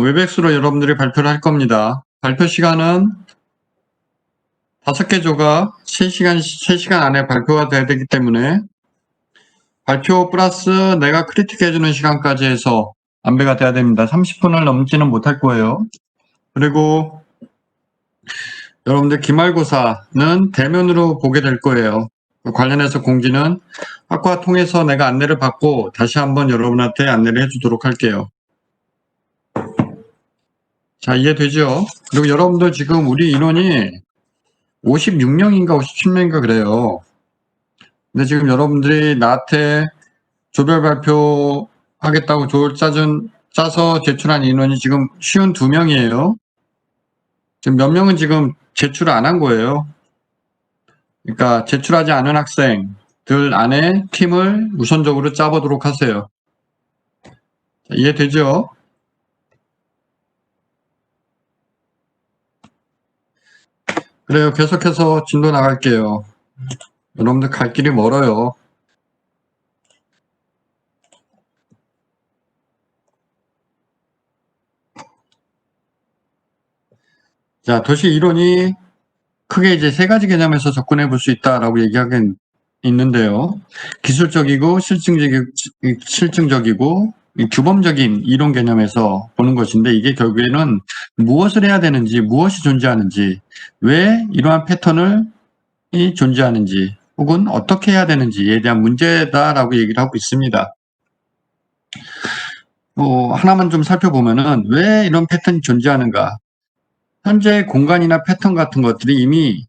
웹엑스로 여러분들이 발표를 할 겁니다. 발표 시간은 5개 조가 3시간 안에 발표가 돼야 되기 때문에 발표 플러스 내가 크리틱 해주는 시간까지 해서 안배가 돼야 됩니다. 30분을 넘지는 못할 거예요. 그리고 여러분들 기말고사는 대면으로 보게 될 거예요. 관련해서 공지는 학과 통해서 내가 안내를 받고 다시 한번 여러분한테 안내를 해주도록 할게요. 자, 이해되죠? 그리고 여러분들 지금 우리 인원이 56명인가 57명인가 그래요. 근데 지금 여러분들이 나한테 조별 발표 하겠다고 짜서 제출한 인원이 지금 52명이에요. 지금 몇 명은 지금 제출을 안 한 거예요. 그러니까 제출하지 않은 학생들 안에 팀을 우선적으로 짜보도록 하세요. 자, 이해되죠? 그래요. 계속해서 진도 나갈게요. 여러분들 갈 길이 멀어요. 자, 도시 이론이 크게 이제 3가지 개념에서 접근해 볼 수 있다라고 얘기하긴 있는데요. 기술적이고 실증적이고 규범적인 이론 개념에서 보는 것인데 이게 결국에는 무엇을 해야 되는지, 무엇이 존재하는지, 왜 이러한 패턴을 존재하는지, 혹은 어떻게 해야 되는지에 대한 문제다라고 얘기를 하고 있습니다. 하나만 좀 살펴보면은 왜 이런 패턴이 존재하는가? 현재 공간이나 패턴 같은 것들이 이미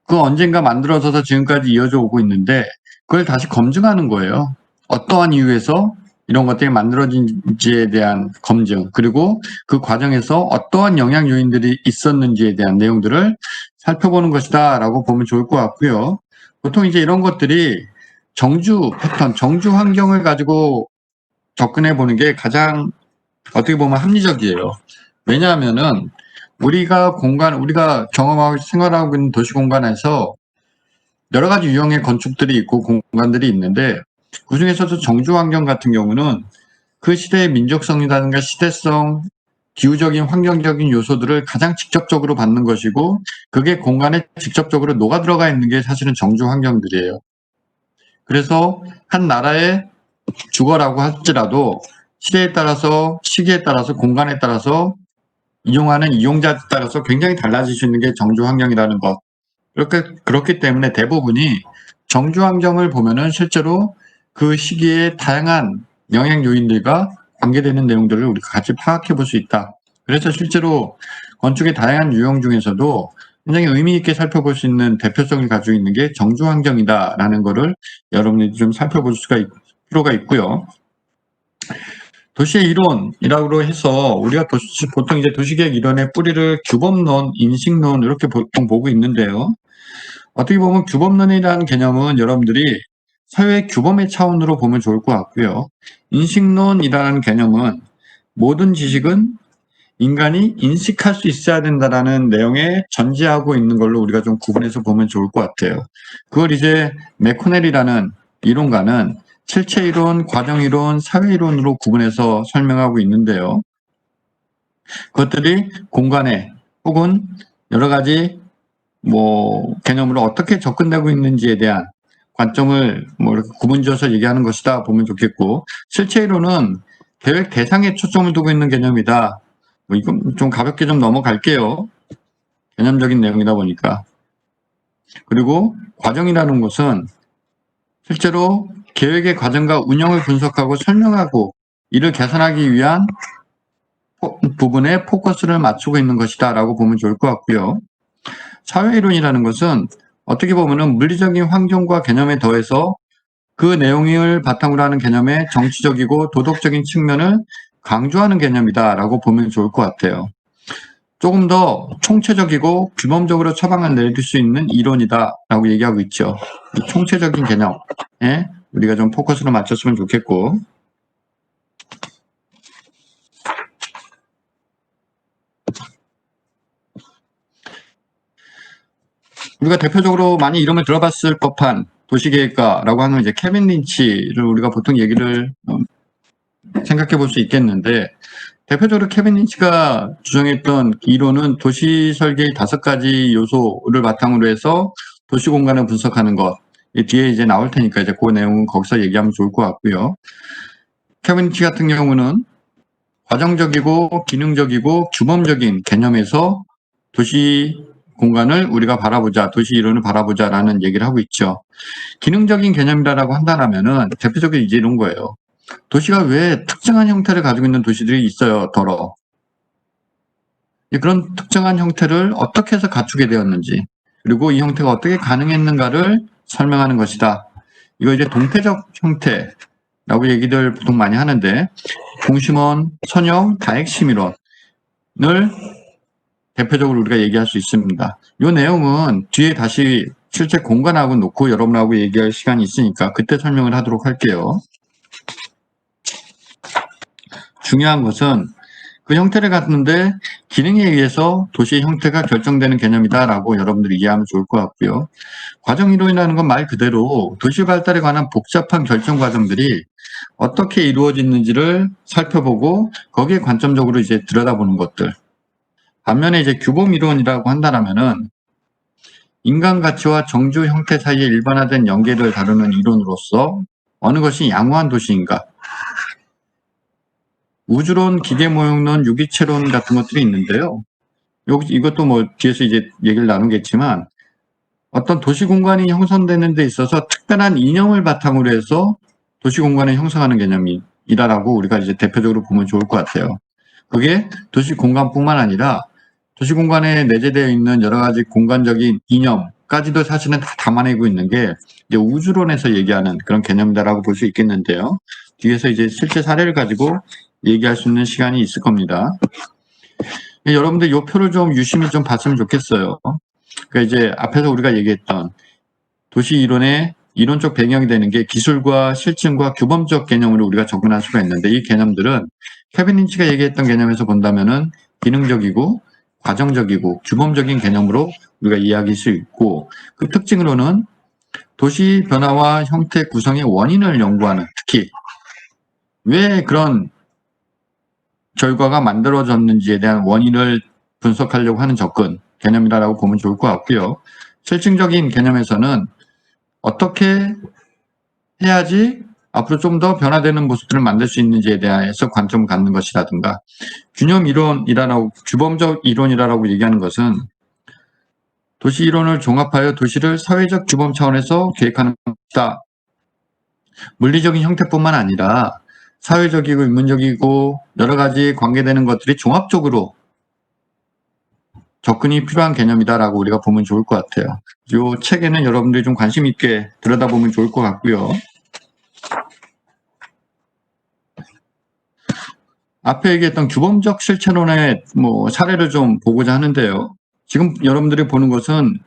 그 언젠가 만들어져서 지금까지 이어져 오고 있는데 그걸 다시 검증하는 거예요. 어떠한 이유에서 이런 것들이 만들어진지에 대한 검증, 그리고 그 과정에서 어떠한 영향 요인들이 있었는지에 대한 내용들을 살펴보는 것이다 라고 보면 좋을 것 같고요. 보통 이제 이런 것들이 정주 패턴, 정주 환경을 가지고 접근해 보는 게 가장 어떻게 보면 합리적이에요. 왜냐하면은 우리가 경험하고 생활하고 있는 도시 공간에서 여러 가지 유형의 건축들이 있고 공간들이 있는데 그 중에서도 정주 환경 같은 경우는 그 시대의 민족성이라든가 시대성, 기후적인 환경적인 요소들을 가장 직접적으로 받는 것이고 그게 공간에 직접적으로 녹아 들어가 있는 게 사실은 정주 환경들이에요. 그래서 한 나라의 주거라고 할지라도 시대에 따라서, 시기에 따라서, 공간에 따라서 이용하는 이용자에 따라서 굉장히 달라질 수 있는 게 정주 환경이라는 것. 그렇기 때문에 대부분이 정주 환경을 보면은 실제로 그 시기에 다양한 영향 요인들과 관계되는 내용들을 우리가 같이 파악해 볼 수 있다. 그래서 실제로 건축의 다양한 유형 중에서도 굉장히 의미 있게 살펴볼 수 있는 대표성을 가지고 있는 게 정주 환경이다라는 거를 여러분이 좀 살펴볼 필요가 있고요. 도시의 이론이라고 해서 우리가 보통 이제 도시계획 이론의 뿌리를 규범론, 인식론 이렇게 보통 보고 있는데요. 어떻게 보면 규범론이라는 개념은 여러분들이 사회 규범의 차원으로 보면 좋을 것 같고요. 인식론이라는 개념은 모든 지식은 인간이 인식할 수 있어야 된다라는 내용에 전제하고 있는 걸로 우리가 좀 구분해서 보면 좋을 것 같아요. 그걸 이제 메코넬이라는 이론가는 실체이론, 과정이론, 사회이론으로 구분해서 설명하고 있는데요. 그것들이 공간에 혹은 여러 가지 개념으로 어떻게 접근되고 있는지에 대한 관점을 이렇게 구분지어서 얘기하는 것이다 보면 좋겠고, 실체이론은 계획 대상에 초점을 두고 있는 개념이다. 이건 좀 가볍게 좀 넘어갈게요. 개념적인 내용이다 보니까. 그리고 과정이라는 것은 실제로 계획의 과정과 운영을 분석하고 설명하고 이를 개선하기 위한 부분에 포커스를 맞추고 있는 것이다 라고 보면 좋을 것 같고요. 사회이론이라는 것은 어떻게 보면은 물리적인 환경과 개념에 더해서 그 내용을 바탕으로 하는 개념의 정치적이고 도덕적인 측면을 강조하는 개념이다 라고 보면 좋을 것 같아요. 조금 더 총체적이고 규범적으로 처방을 내릴 수 있는 이론이다 라고 얘기하고 있죠. 이 총체적인 개념에 우리가 좀 포커스를 맞췄으면 좋겠고, 우리가 대표적으로 많이 이름을 들어봤을 법한 도시계획가라고 하는 이제 케빈 린치를 우리가 보통 얘기를 생각해 볼 수 있겠는데, 대표적으로 케빈 린치가 주장했던 이론은 도시 설계의 5가지 요소를 바탕으로 해서 도시 공간을 분석하는 것. 이 뒤에 이제 나올 테니까 이제 그 내용은 거기서 얘기하면 좋을 것 같고요. 케빈 린치 같은 경우는 과정적이고 기능적이고 규범적인 개념에서 도시 공간을 우리가 바라보자, 도시 이론을 바라보자라는 얘기를 하고 있죠. 기능적인 개념이라고 한다면은 대표적으로 이제 이런 거예요. 도시가 왜 특정한 형태를 가지고 있는 도시들이 있어요, 더러. 그런 특정한 형태를 어떻게 해서 갖추게 되었는지, 그리고 이 형태가 어떻게 가능했는가를 설명하는 것이다. 이거 이제 동태적 형태라고 얘기들 보통 많이 하는데, 중심원, 선형, 다핵심이론을 대표적으로 우리가 얘기할 수 있습니다. 이 내용은 뒤에 다시 실제 공간하고 놓고 여러분하고 얘기할 시간이 있으니까 그때 설명을 하도록 할게요. 중요한 것은 그 형태를 갖는데 기능에 의해서 도시의 형태가 결정되는 개념이다라고 여러분들이 이해하면 좋을 것 같고요. 과정이론이라는 건 말 그대로 도시 발달에 관한 복잡한 결정 과정들이 어떻게 이루어지는지를 살펴보고 거기에 관점적으로 이제 들여다보는 것들. 반면에 이제 규범이론이라고 한다면은 인간 가치와 정주 형태 사이의 일반화된 연계를 다루는 이론으로서 어느 것이 양호한 도시인가, 우주론, 기계모형론, 유기체론 같은 것들이 있는데요. 이것도 뭐 뒤에서 이제 얘기를 나누겠지만 어떤 도시 공간이 형성되는 데 있어서 특별한 이념을 바탕으로 해서 도시 공간을 형성하는 개념이라고 우리가 이제 대표적으로 보면 좋을 것 같아요. 그게 도시 공간뿐만 아니라 도시 공간에 내재되어 있는 여러 가지 공간적인 이념까지도 사실은 다 담아내고 있는 게 이제 우주론에서 얘기하는 그런 개념이다라고 볼 수 있겠는데요. 뒤에서 이제 실제 사례를 가지고 얘기할 수 있는 시간이 있을 겁니다. 여러분들 이 표를 좀 유심히 좀 봤으면 좋겠어요. 그러니까 이제 앞에서 우리가 얘기했던 도시 이론의 이론적 배경이 되는 게 기술과 실증과 규범적 개념으로 우리가 접근할 수가 있는데 이 개념들은 케빈 린치가 얘기했던 개념에서 본다면은 기능적이고 과정적이고 규범적인 개념으로 우리가 이해할 수 있고 그 특징으로는 도시 변화와 형태 구성의 원인을 연구하는 특히 왜 그런 결과가 만들어졌는지에 대한 원인을 분석하려고 하는 접근 개념이라고 보면 좋을 것 같고요. 실증적인 개념에서는 어떻게 해야지 앞으로 좀 더 변화되는 모습들을 만들 수 있는지에 대해서 관점을 갖는 것이라든가 균형 이론이라고 규범적 이론이라고 얘기하는 것은 도시 이론을 종합하여 도시를 사회적 규범 차원에서 계획하는 것이다. 물리적인 형태뿐만 아니라 사회적이고 인문적이고 여러 가지 관계되는 것들이 종합적으로 접근이 필요한 개념이다라고 우리가 보면 좋을 것 같아요. 이 책에는 여러분들이 좀 관심 있게 들여다보면 좋을 것 같고요. 앞에 얘기했던 규범적 실체론의 사례를 좀 보고자 하는데요. 지금 여러분들이 보는 것은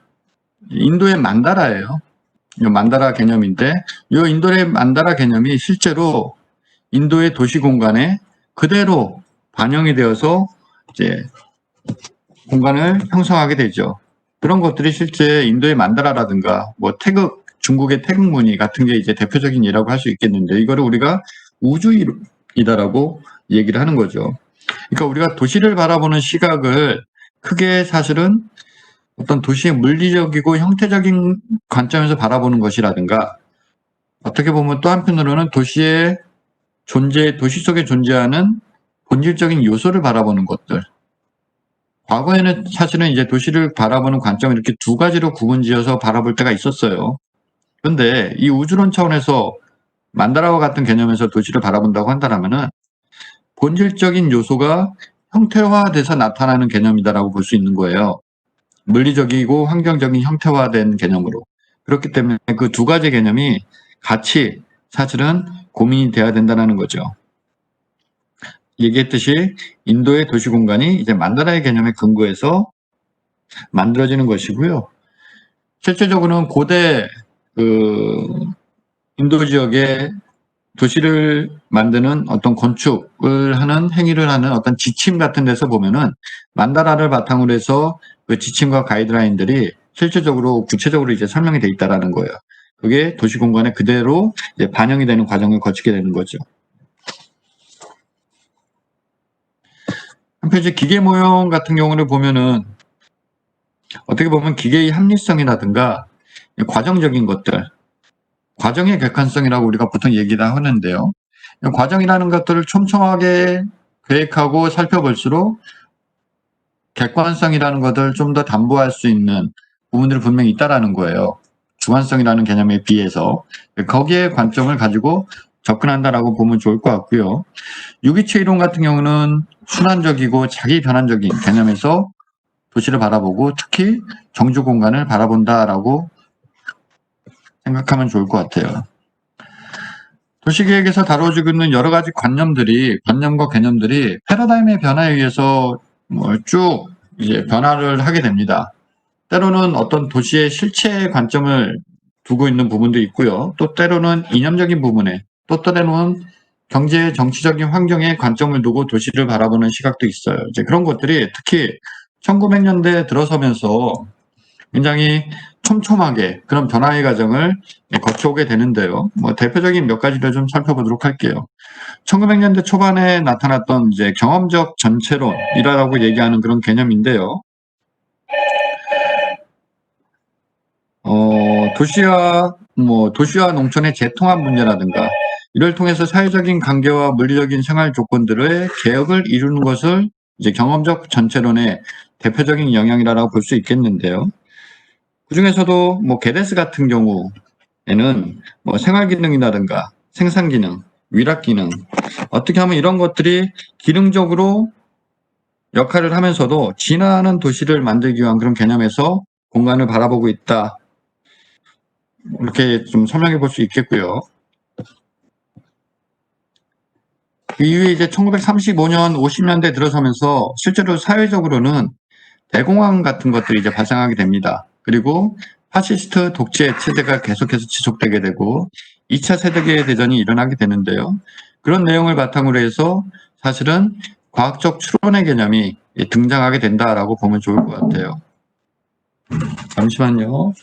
인도의 만다라예요. 이 만다라 개념인데 이 인도의 만다라 개념이 실제로 인도의 도시 공간에 그대로 반영이 되어서 이제 공간을 형성하게 되죠. 그런 것들이 실제 인도의 만다라라든가 태극, 중국의 태극무늬 같은 게 이제 대표적인 예라고 할 수 있겠는데 이거를 우리가 우주이다라고 얘기를 하는 거죠. 그러니까 우리가 도시를 바라보는 시각을 크게 사실은 어떤 도시의 물리적이고 형태적인 관점에서 바라보는 것이라든가 어떻게 보면 또 한편으로는 도시 속에 존재하는 본질적인 요소를 바라보는 것들. 과거에는 사실은 이제 도시를 바라보는 관점을 이렇게 두 가지로 구분지어서 바라볼 때가 있었어요. 그런데 이 우주론 차원에서 만다라와 같은 개념에서 도시를 바라본다고 한다면은 본질적인 요소가 형태화돼서 나타나는 개념이다라고 볼 수 있는 거예요. 물리적이고 환경적인 형태화된 개념으로. 그렇기 때문에 그 두 가지 개념이 같이 사실은 고민이 돼야 된다는 거죠. 얘기했듯이 인도의 도시 공간이 이제 만다라의 개념에 근거해서 만들어지는 것이고요. 실제적으로는 고대 인도 지역의 도시를 만드는 어떤 건축을 하는 행위를 하는 어떤 지침 같은 데서 보면은 만다라를 바탕으로 해서 그 지침과 가이드라인들이 실질적으로 구체적으로 이제 설명이 돼 있다라는 거예요. 그게 도시 공간에 그대로 이제 반영이 되는 과정을 거치게 되는 거죠. 한편 이제 기계 모형 같은 경우를 보면은 어떻게 보면 기계의 합리성이라든가 과정적인 것들, 과정의 객관성이라고 우리가 보통 얘기를 하는데요. 과정이라는 것들을 촘촘하게 계획하고 살펴볼수록 객관성이라는 것을 좀 더 담보할 수 있는 부분들이 분명히 있다라는 거예요. 주관성이라는 개념에 비해서 거기에 관점을 가지고 접근한다라고 보면 좋을 것 같고요. 유기체 이론 같은 경우는 순환적이고 자기 변환적인 개념에서 도시를 바라보고 특히 정주 공간을 바라본다라고 생각하면 좋을 것 같아요. 도시계획에서 다뤄지고 있는 여러 가지 관념과 개념들이 패러다임의 변화에 의해서 쭉 이제 변화를 하게 됩니다. 때로는 어떤 도시의 실체의 관점을 두고 있는 부분도 있고요. 또 때로는 이념적인 부분에, 또 때로는 경제, 정치적인 환경에 관점을 두고 도시를 바라보는 시각도 있어요. 이제 그런 것들이 특히 1900년대에 들어서면서 굉장히 촘촘하게 그런 변화의 과정을 거쳐오게 되는데요. 대표적인 몇 가지를 좀 살펴보도록 할게요. 1900년대 초반에 나타났던 이제 경험적 전체론이라고 얘기하는 그런 개념인데요. 도시와 농촌의 재통합 문제라든가 이를 통해서 사회적인 관계와 물리적인 생활 조건들의 개혁을 이루는 것을 이제 경험적 전체론의 대표적인 영향이라고 볼 수 있겠는데요. 그 중에서도 게데스 같은 경우에는 생활 기능이라든가 생산 기능, 위락 기능, 어떻게 하면 이런 것들이 기능적으로 역할을 하면서도 진화하는 도시를 만들기 위한 그런 개념에서 공간을 바라보고 있다. 이렇게 좀 설명해 볼 수 있겠고요. 그 이후에 이제 1935년, 50년대 들어서면서 실제로 사회적으로는 대공황 같은 것들이 이제 발생하게 됩니다. 그리고 파시스트 독재 체제가 계속해서 지속되게 되고 2차 세계 대전이 일어나게 되는데요. 그런 내용을 바탕으로 해서 사실은 과학적 추론의 개념이 등장하게 된다라고 보면 좋을 것 같아요. 잠시만요.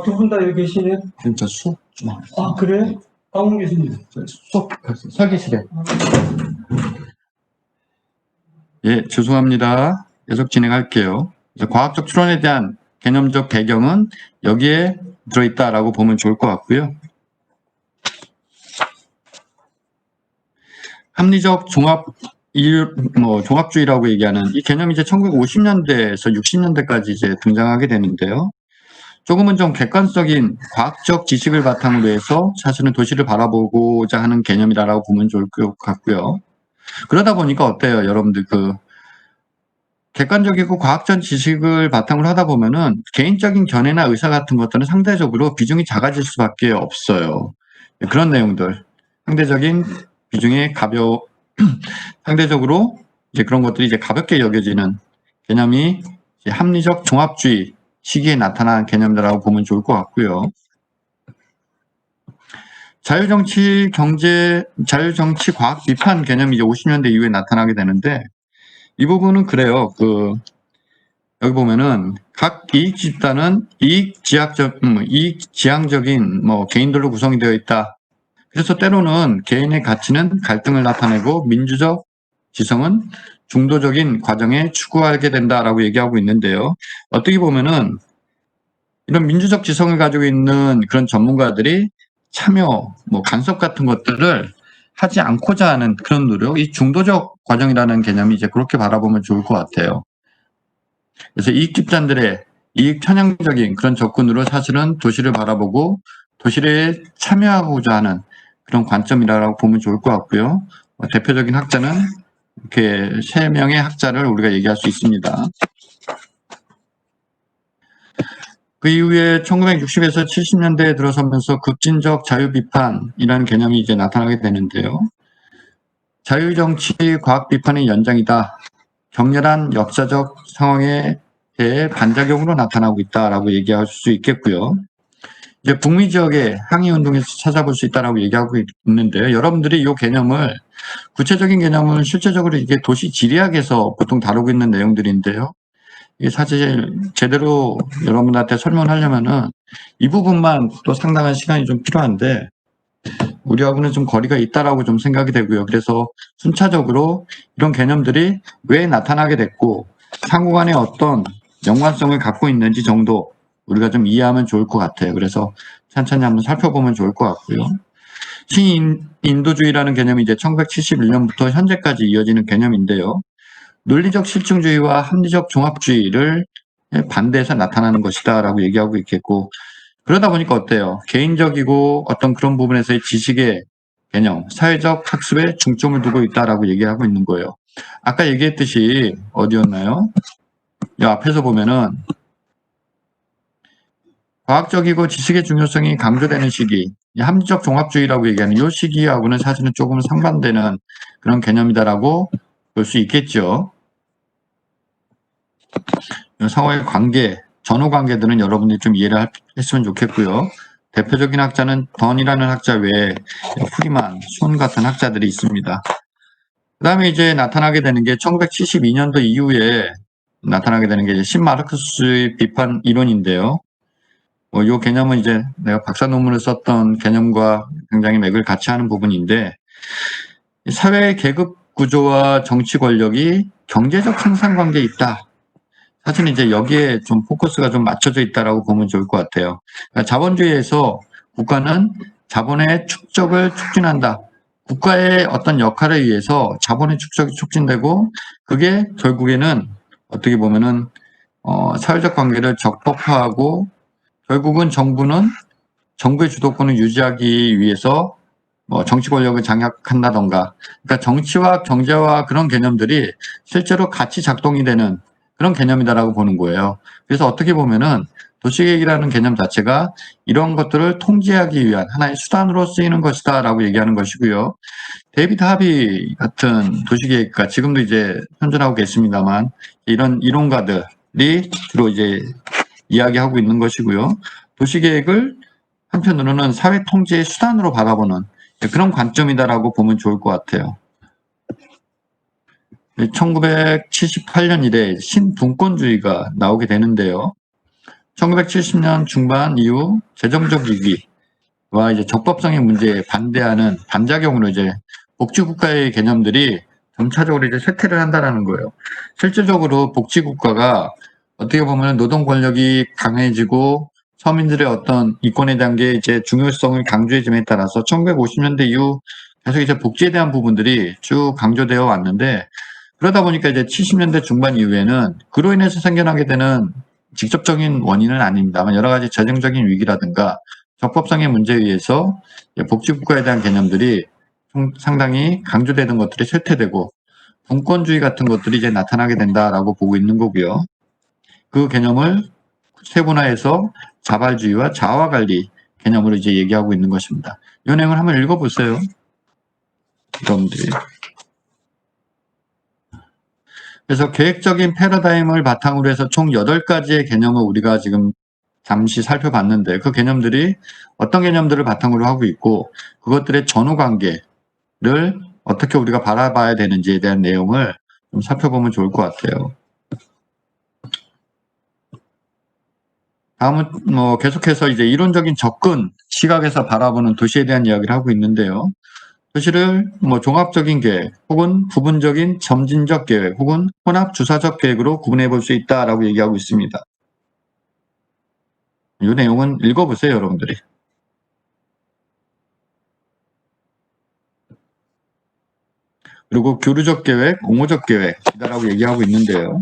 두 분 다 여기 계시네요. 진짜 수업 좀 하겠습니다. 그래요? 방문 계십니다. 수업 설계실에. 예, 죄송합니다. 계속 진행할게요. 과학적 추론에 대한 개념적 배경은 여기에 들어있다라고 보면 좋을 것 같고요. 합리적 종합주의라고 얘기하는 이 개념이 이제 1950년대에서 60년대까지 이제 등장하게 되는데요. 조금은 좀 객관적인 과학적 지식을 바탕으로 해서 사실은 도시를 바라보고자 하는 개념이라고 보면 좋을 것 같고요. 그러다 보니까 어때요? 여러분들 객관적이고 과학적 지식을 바탕으로 하다 보면은 개인적인 견해나 의사 같은 것들은 상대적으로 비중이 작아질 수밖에 없어요. 그런 내용들. 상대적인 비중이 상대적으로 이제 그런 것들이 이제 가볍게 여겨지는 개념이 이제 합리적 종합주의 시기에 나타난 개념이라고 보면 좋을 것 같고요. 자유정치 과학 비판 개념이 이제 50년대 이후에 나타나게 되는데 이 부분은 그래요. 여기 보면은 각 이익 집단은 이익지향적인 개인들로 구성이 되어 있다. 그래서 때로는 개인의 가치는 갈등을 나타내고 민주적 지성은 중도적인 과정에 추구하게 된다라고 얘기하고 있는데요. 어떻게 보면은 이런 민주적 지성을 가지고 있는 그런 전문가들이 참여, 간섭 같은 것들을 하지 않고자 하는 그런 노력, 이 중도적 과정이라는 개념이 이제 그렇게 바라보면 좋을 것 같아요. 그래서 이익 집단들의 이익 편향적인 그런 접근으로 사실은 도시를 바라보고 도시에 참여하고자 하는 그런 관점이라고 보면 좋을 것 같고요. 대표적인 학자는 이렇게 3명의 학자를 우리가 얘기할 수 있습니다. 그 이후에 1960에서 70년대에 들어서면서 급진적 자유비판이라는 개념이 이제 나타나게 되는데요. 자유정치 과학 비판의 연장이다. 격렬한 역사적 상황에 대해 반작용으로 나타나고 있다라고 얘기할 수 있겠고요. 이제 북미 지역의 항의 운동에서 찾아볼 수 있다라고 얘기하고 있는데요. 여러분들이 이 개념을 구체적인 개념을 실제적으로 이게 도시 지리학에서 보통 다루고 있는 내용들인데요. 이게 사실 제대로 여러분한테 설명하려면은 이 부분만 또 상당한 시간이 좀 필요한데 우리하고는 좀 거리가 있다라고 좀 생각이 되고요. 그래서 순차적으로 이런 개념들이 왜 나타나게 됐고 상호 간에 어떤 연관성을 갖고 있는지 정도 우리가 좀 이해하면 좋을 것 같아요. 그래서 천천히 한번 살펴보면 좋을 것 같고요. 신인도주의라는 개념이 이제 1971년부터 현재까지 이어지는 개념인데요. 논리적 실증주의와 합리적 종합주의를 반대해서 나타나는 것이다라고 얘기하고 있겠고, 그러다 보니까 어때요? 개인적이고 어떤 그런 부분에서의 지식의 개념, 사회적 학습에 중점을 두고 있다라고 얘기하고 있는 거예요. 아까 얘기했듯이 어디였나요? 이 앞에서 보면은 과학적이고 지식의 중요성이 강조되는 시기, 이 합리적 종합주의라고 얘기하는 이 시기하고는 사실은 조금 상반되는 그런 개념이다라고 볼 수 있겠죠. 상호의 관계, 전후 관계들은 여러분들이 좀 이해를 했으면 좋겠고요. 대표적인 학자는 던이라는 학자 외에 프리만, 손 같은 학자들이 있습니다. 그 다음에 이제 나타나게 되는 게 1972년도 이후에 나타나게 되는 게 신마르크스의 비판 이론인데요. 이 개념은 이제 내가 박사 논문을 썼던 개념과 굉장히 맥을 같이 하는 부분인데, 사회의 계급 구조와 정치 권력이 경제적 상관관계에 있다. 사실 이제 여기에 좀 포커스가 좀 맞춰져 있다라고 보면 좋을 것 같아요. 그러니까 자본주의에서 국가는 자본의 축적을 촉진한다. 국가의 어떤 역할에 의해서 자본의 축적이 촉진되고 그게 결국에는 어떻게 보면은 사회적 관계를 적법화하고 결국은 정부는 정부의 주도권을 유지하기 위해서 정치 권력을 장악한다던가, 그러니까 정치와 경제와 그런 개념들이 실제로 같이 작동이 되는 그런 개념이다라고 보는 거예요. 그래서 어떻게 보면은 도시계획이라는 개념 자체가 이런 것들을 통제하기 위한 하나의 수단으로 쓰이는 것이다라고 얘기하는 것이고요. 데이비드 하비 같은 도시계획가, 지금도 이제 현존하고 계십니다만, 이런 이론가들이 주로 이제 이야기하고 있는 것이고요. 도시계획을 한편으로는 사회 통제의 수단으로 바라보는 그런 관점이다라고 보면 좋을 것 같아요. 1978년 이래 신분권주의가 나오게 되는데요. 1970년 중반 이후 재정적 위기와 이제 적법성의 문제에 반대하는 반작용으로 이제 복지국가의 개념들이 점차적으로 이제 쇠퇴를 한다라는 거예요. 실질적으로 복지국가가 어떻게 보면 노동 권력이 강해지고 서민들의 어떤 이권에 대한 게 이제 중요성을 강조해짐에 따라서 1950년대 이후 계속 이제 복지에 대한 부분들이 쭉 강조되어 왔는데, 그러다 보니까 이제 70년대 중반 이후에는 그로 인해서 생겨나게 되는 직접적인 원인은 아닙니다만 여러 가지 재정적인 위기라든가 적법성의 문제에 의해서 복지국가에 대한 개념들이 상당히 강조되는 것들이 쇠퇴되고 분권주의 같은 것들이 이제 나타나게 된다라고 보고 있는 거고요. 그 개념을 세분화해서 자발주의와 자아관리 개념으로 이제 얘기하고 있는 것입니다. 이 내용을 한번 읽어보세요. 여러분들이. 그래서 계획적인 패러다임을 바탕으로 해서 총 8가지의 개념을 우리가 지금 잠시 살펴봤는데, 그 개념들이 어떤 개념들을 바탕으로 하고 있고 그것들의 전후관계를 어떻게 우리가 바라봐야 되는지에 대한 내용을 좀 살펴보면 좋을 것 같아요. 다음은 계속해서 이제 이론적인 접근 시각에서 바라보는 도시에 대한 이야기를 하고 있는데요. 도시를 종합적인 계획 혹은 부분적인 점진적 계획 혹은 혼합 주사적 계획으로 구분해 볼 수 있다라고 얘기하고 있습니다. 이 내용은 읽어보세요, 여러분들이. 그리고 교류적 계획, 옹호적 계획이다라고 얘기하고 있는데요.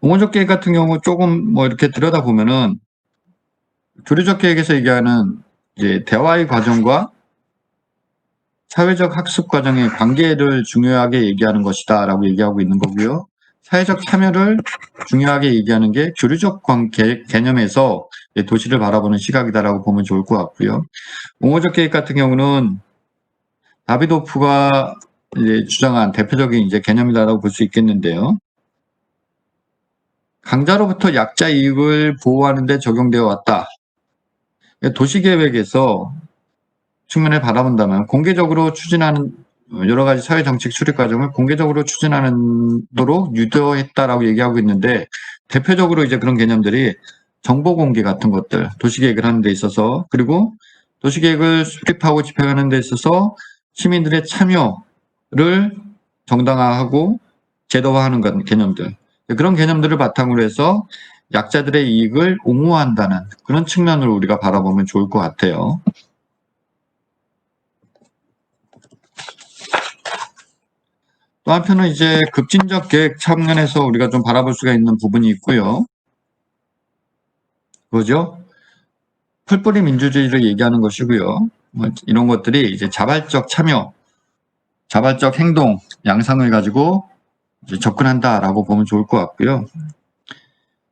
옹호적 계획 같은 경우 조금 이렇게 들여다보면은 교류적 계획에서 얘기하는 이제 대화의 과정과 사회적 학습 과정의 관계를 중요하게 얘기하는 것이다 라고 얘기하고 있는 거고요. 사회적 참여를 중요하게 얘기하는 게 교류적 개념에서 도시를 바라보는 시각이다라고 보면 좋을 것 같고요. 옹호적 계획 같은 경우는 다비도프가 이제 주장한 대표적인 이제 개념이다라고 볼 수 있겠는데요. 강자로부터 약자 이익을 보호하는 데 적용되어 왔다. 도시계획에서 측면을 바라본다면 공개적으로 추진하는 여러 가지 사회정책 수립 과정을 공개적으로 추진하는 도록 유도했다라고 얘기하고 있는데, 대표적으로 이제 그런 개념들이 정보 공개 같은 것들, 도시계획을 하는 데 있어서, 그리고 도시계획을 수립하고 집행하는 데 있어서 시민들의 참여를 정당화하고 제도화하는 개념들, 그런 개념들을 바탕으로 해서 약자들의 이익을 옹호한다는 그런 측면으로 우리가 바라보면 좋을 것 같아요. 또 한편은 이제 급진적 계획 측면에서 우리가 좀 바라볼 수가 있는 부분이 있고요. 그거죠? 풀뿌리 민주주의를 얘기하는 것이고요. 뭐 이런 것들이 이제 자발적 참여, 자발적 행동, 양상을 가지고 이제 접근한다라고 보면 좋을 것 같고요.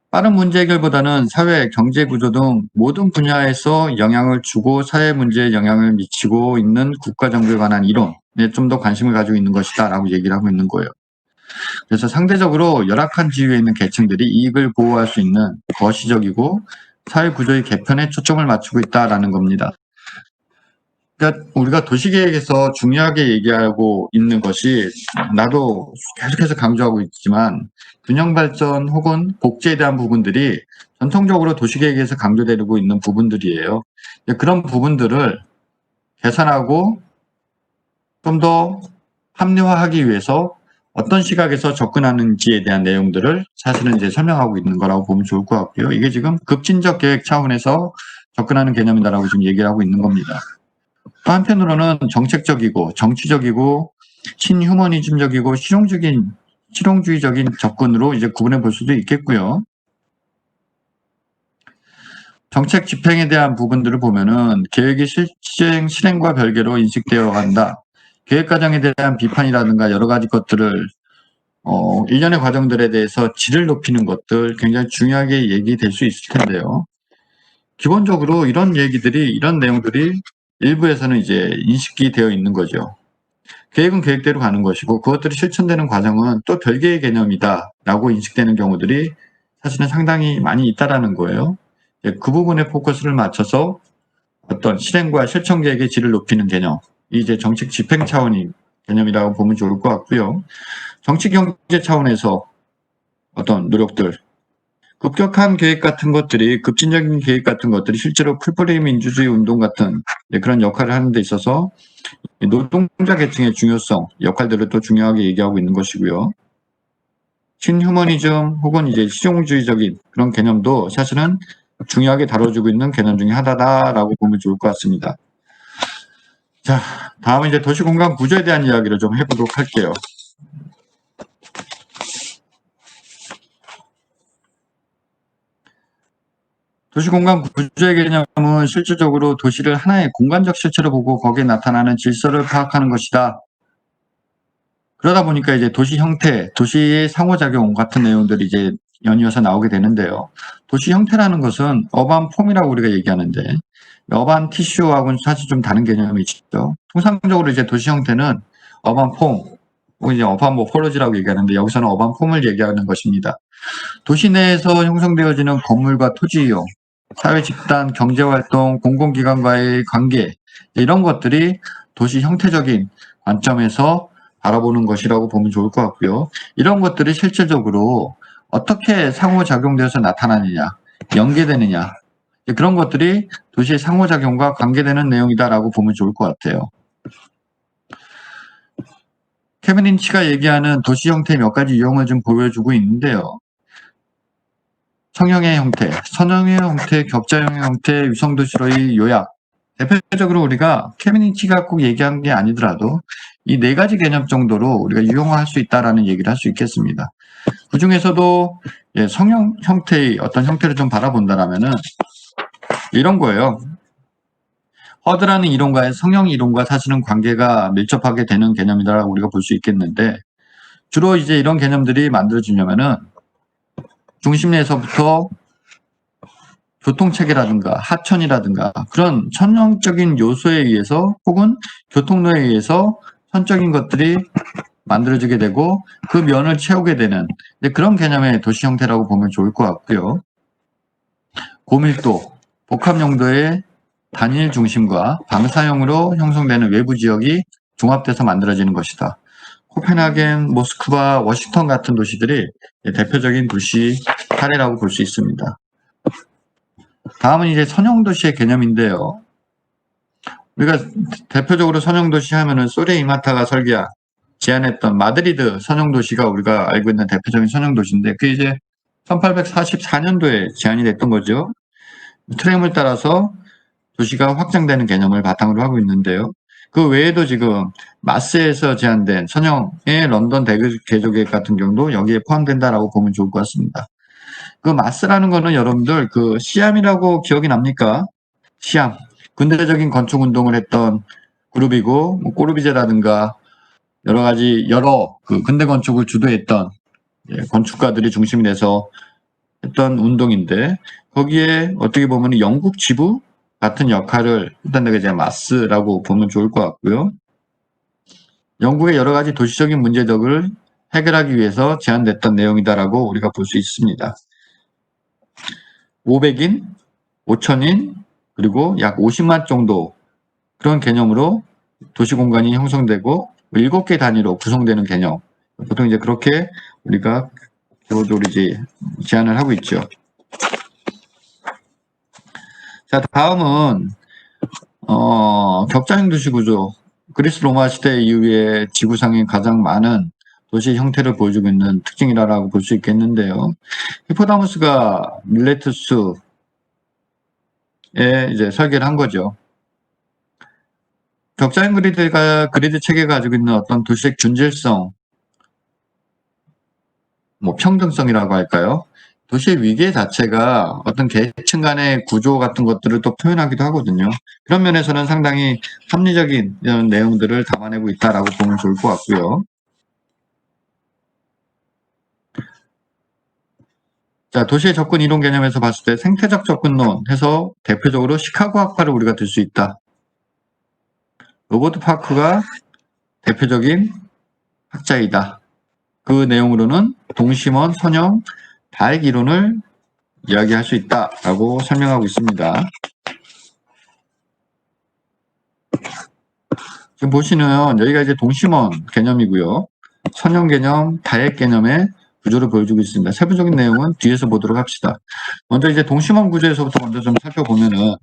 빠른 문제 해결보다는 사회, 경제 구조 등 모든 분야에서 영향을 주고 사회 문제에 영향을 미치고 있는 국가 정부에 관한 이론에 좀 더 관심을 가지고 있는 것이다 라고 얘기를 하고 있는 거예요. 그래서 상대적으로 열악한 지위에 있는 계층들이 이익을 보호할 수 있는 거시적이고 사회 구조의 개편에 초점을 맞추고 있다라는 겁니다. 그러니까 우리가 도시계획에서 중요하게 얘기하고 있는 것이, 나도 계속해서 강조하고 있지만 균형발전 혹은 복지에 대한 부분들이 전통적으로 도시계획에서 강조되고 있는 부분들이에요. 그런 부분들을 개선하고 좀 더 합리화하기 위해서 어떤 시각에서 접근하는지에 대한 내용들을 사실은 이제 설명하고 있는 거라고 보면 좋을 것 같고요. 이게 지금 급진적 계획 차원에서 접근하는 개념이다라고 지금 얘기를 하고 있는 겁니다. 또 한편으로는 정책적이고 정치적이고 신휴머니즘적이고 실용주의적인 접근으로 이제 구분해 볼 수도 있겠고요. 정책 집행에 대한 부분들을 보면은 계획의 실행과 별개로 인식되어 간다. 계획 과정에 대한 비판이라든가 여러 가지 것들을 일련의 과정들에 대해서 질을 높이는 것들 굉장히 중요하게 얘기될 수 있을 텐데요. 기본적으로 이런 내용들이 일부에서는 이제 인식이 되어 있는 거죠. 계획은 계획대로 가는 것이고 그것들이 실천되는 과정은 또 별개의 개념이다라고 인식되는 경우들이 사실은 상당히 많이 있다라는 거예요. 그 부분에 포커스를 맞춰서 어떤 실행과 실천 계획의 질을 높이는 개념, 이제 정책 집행 차원의 개념이라고 보면 좋을 것 같고요. 정치 경제 차원에서 어떤 노력들, 급격한 계획 같은 것들이, 급진적인 계획 같은 것들이 실제로 풀뿌리 민주주의 운동 같은 그런 역할을 하는 데 있어서 노동자 계층의 중요성, 역할들을 또 중요하게 얘기하고 있는 것이고요. 신휴머니즘 혹은 이제 실용주의적인 그런 개념도 사실은 중요하게 다뤄주고 있는 개념 중에 하나다라고 보면 좋을 것 같습니다. 자, 다음은 이제 도시공간 구조에 대한 이야기를 좀 해보도록 할게요. 도시공간 구조의 개념은 실질적으로 도시를 하나의 공간적 실체로 보고 거기에 나타나는 질서를 파악하는 것이다. 그러다 보니까 이제 도시 형태, 도시의 상호작용 같은 내용들이 이제 연이어서 나오게 되는데요. 도시 형태라는 것은 어반 폼이라고 우리가 얘기하는데, 어반 티슈하고는 사실 좀 다른 개념이 있죠. 통상적으로 이제 도시 형태는 어반 폼, 혹은 이제 어반 모폴로지라고 얘기하는데, 여기서는 어반 폼을 얘기하는 것입니다. 도시 내에서 형성되어지는 건물과 토지 이용, 사회 집단, 경제활동, 공공기관과의 관계, 이런 것들이 도시 형태적인 관점에서 바라보는 것이라고 보면 좋을 것 같고요. 이런 것들이 실질적으로 어떻게 상호작용되어서 나타나느냐, 연계되느냐, 그런 것들이 도시의 상호작용과 관계되는 내용이다라고 보면 좋을 것 같아요. 케빈 린치가 얘기하는 도시 형태의 몇 가지 유형을 좀 보여주고 있는데요. 성형의 형태, 선형의 형태, 격자형의 형태, 위성도시로의 요약. 대표적으로 우리가 케빈 린치가 꼭 얘기한 게 아니더라도 이 네 가지 개념 정도로 우리가 유용화할 수 있다라는 얘기를 할 수 있겠습니다. 그 중에서도 성형 형태의 어떤 형태를 좀 바라본다라면은 이런 거예요. 허드라는 이론과의 성형 이론과 사실은 관계가 밀접하게 되는 개념이다라고 우리가 볼 수 있겠는데, 주로 이제 이런 개념들이 만들어지려면은 중심 내에서부터 교통체계라든가 하천이라든가 그런 천형적인 요소에 의해서 혹은 교통로에 의해서 선적인 것들이 만들어지게 되고 그 면을 채우게 되는 그런 개념의 도시 형태라고 보면 좋을 것 같고요. 고밀도, 복합 용도의 단일 중심과 방사형으로 형성되는 외부 지역이 종합돼서 만들어지는 것이다. 코펜하겐, 모스크바, 워싱턴 같은 도시들이 대표적인 도시 사례라고 볼 수 있습니다. 다음은 이제 선형도시의 개념인데요. 우리가 대표적으로 선형도시 하면은 소레 이마타가 제안했던 마드리드 선형도시가 우리가 알고 있는 대표적인 선형도시인데, 그게 이제 1844년도에 제안이 됐던 거죠. 트램을 따라서 도시가 확장되는 개념을 바탕으로 하고 있는데요. 그 외에도 지금 마스에서 제안된 선형의 런던 대개조계획 같은 경우도 여기에 포함된다라고 보면 좋을 것 같습니다. 그 마스라는 거는 여러분들 그 시암이라고 기억이 납니까? 시암. 근대적인 건축 운동을 했던 그룹이고, 뭐 꼬르비제라든가 여러 그 근대 건축을 주도했던 건축가들이 중심이 돼서 했던 운동인데, 거기에 어떻게 보면 영국 지부 같은 역할을 했던 데가 이제 마스라고 보면 좋을 것 같고요. 영국의 여러 가지 도시적인 문제들을 해결하기 위해서 제안됐던 내용이다라고 우리가 볼 수 있습니다. 500인, 5,000인, 그리고 약 50만 정도 그런 개념으로 도시 공간이 형성되고 7개 단위로 구성되는 개념. 보통 이제 그렇게 우리가 기본적으로 이제 제안을 하고 있죠. 자, 다음은 격자형 도시 구조. 그리스 로마 시대 이후에 지구상에 가장 많은 도시 형태를 보여주고 있는 특징이라고 볼 수 있겠는데요. 히포다무스가 밀레투스에 이제 설계를 한 거죠. 격자형 그리드 체계가 가지고 있는 어떤 도시의 균질성, 뭐 평등성이라고 할까요? 도시의 위계 자체가 어떤 계층 간의 구조 같은 것들을 또 표현하기도 하거든요. 그런 면에서는 상당히 합리적인 이런 내용들을 담아내고 있다라고 보면 좋을 것 같고요. 자, 도시의 접근 이론 개념에서 봤을 때 생태적 접근론 해서 대표적으로 시카고 학파를 우리가 들 수 있다. 로버트 파크가 대표적인 학자이다. 그 내용으로는 동심원, 선형, 다액 이론을 이야기할 수 있다라고 설명하고 있습니다. 지금 보시면 여기가 이제 동심원 개념이고요. 선형 개념, 다액 개념의 구조를 보여주고 있습니다. 세부적인 내용은 뒤에서 보도록 합시다. 먼저 이제 동심원 구조에서부터 먼저 좀 살펴보면은